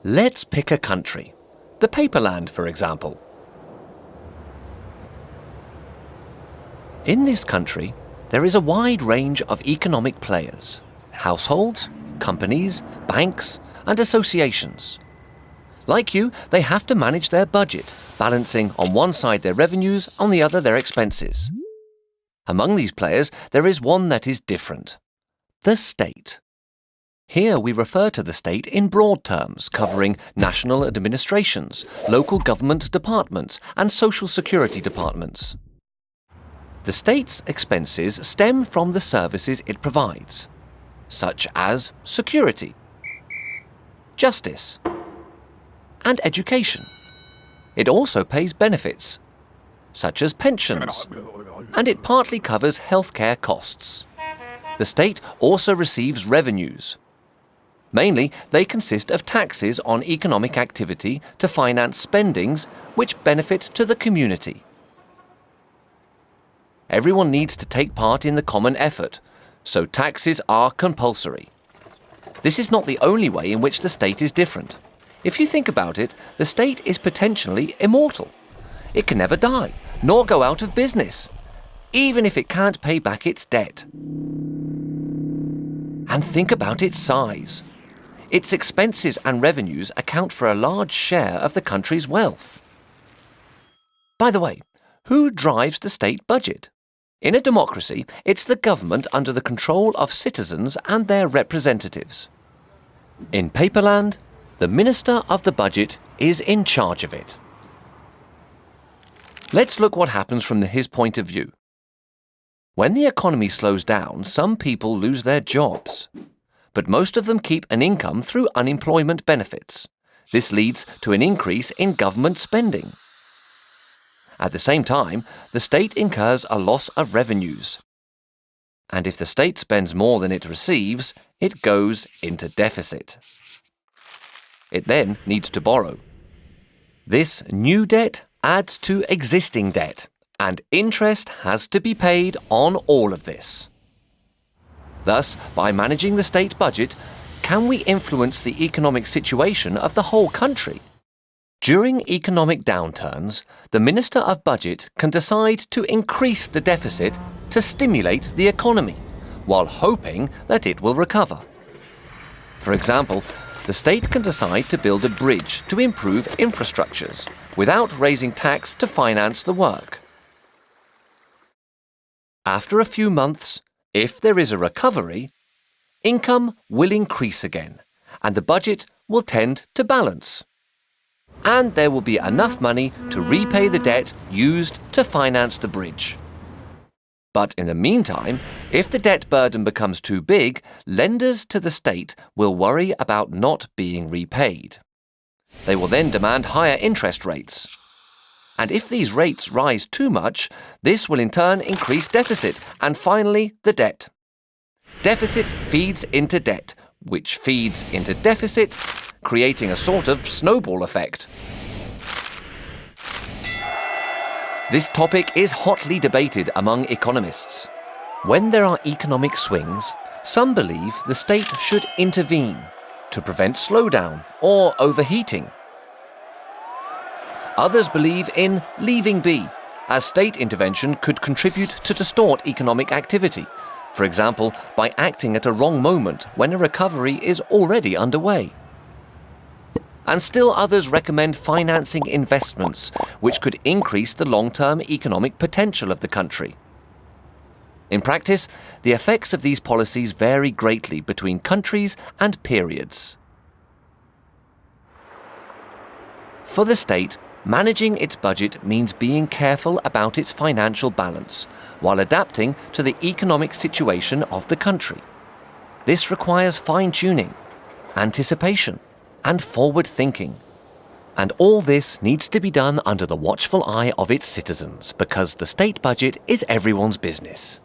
Let's pick a country. The Paperland, for example. In this country, there is a wide range of economic players: households, companies, banks, and associations. Like you, they have to manage their budget, balancing on one side their revenues, on the other their expenses. Among these players, there is one that is different: the state. Here we refer to the state in broad terms, covering national administrations, local government departments, and social security departments. The state's expenses stem from the services it provides, such as security, justice, and education. It also pays benefits, such as pensions, and it partly covers healthcare costs. The state also receives revenues. Mainly, they consist of taxes on economic activity to finance spendings which benefit to the community. Everyone needs to take part in the common effort, so taxes are compulsory. This is not the only way in which the state is different. If you think about it, the state is potentially immortal. It can never die, nor go out of business, even if it can't pay back its debt. And think about its size. Its expenses and revenues account for a large share of the country's wealth. By the way, who drives the state budget? In a democracy, it's the government under the control of citizens and their representatives. In Paperland, the Minister of the Budget is in charge of it. Let's look what happens from his point of view. When the economy slows down, some people lose their jobs, but most of them keep an income through unemployment benefits. This leads to an increase in government spending. At the same time, the state incurs a loss of revenues. And if the state spends more than it receives, it goes into deficit. It then needs to borrow. This new debt adds to existing debt, and interest has to be paid on all of this. Thus, by managing the state budget, can we influence the economic situation of the whole country? During economic downturns, the Minister of Budget can decide to increase the deficit to stimulate the economy, while hoping that it will recover. For example, the state can decide to build a bridge to improve infrastructures without raising tax to finance the work. After a few months, if there is a recovery, income will increase again, and the budget will tend to balance. And there will be enough money to repay the debt used to finance the bridge. But in the meantime, if the debt burden becomes too big, lenders to the state will worry about not being repaid. They will then demand higher interest rates. And if these rates rise too much, this will in turn increase deficit and finally the debt. Deficit feeds into debt, which feeds into deficit, creating a sort of snowball effect. This topic is hotly debated among economists. When there are economic swings, some believe the state should intervene to prevent slowdown or overheating. Others believe in leaving be, as state intervention could contribute to distort economic activity, for example, by acting at a wrong moment when a recovery is already underway. And still others recommend financing investments, which could increase the long-term economic potential of the country. In practice, the effects of these policies vary greatly between countries and periods. For the state, managing its budget means being careful about its financial balance, while adapting to the economic situation of the country. This requires fine-tuning, anticipation, and forward thinking. And all this needs to be done under the watchful eye of its citizens, because the state budget is everyone's business.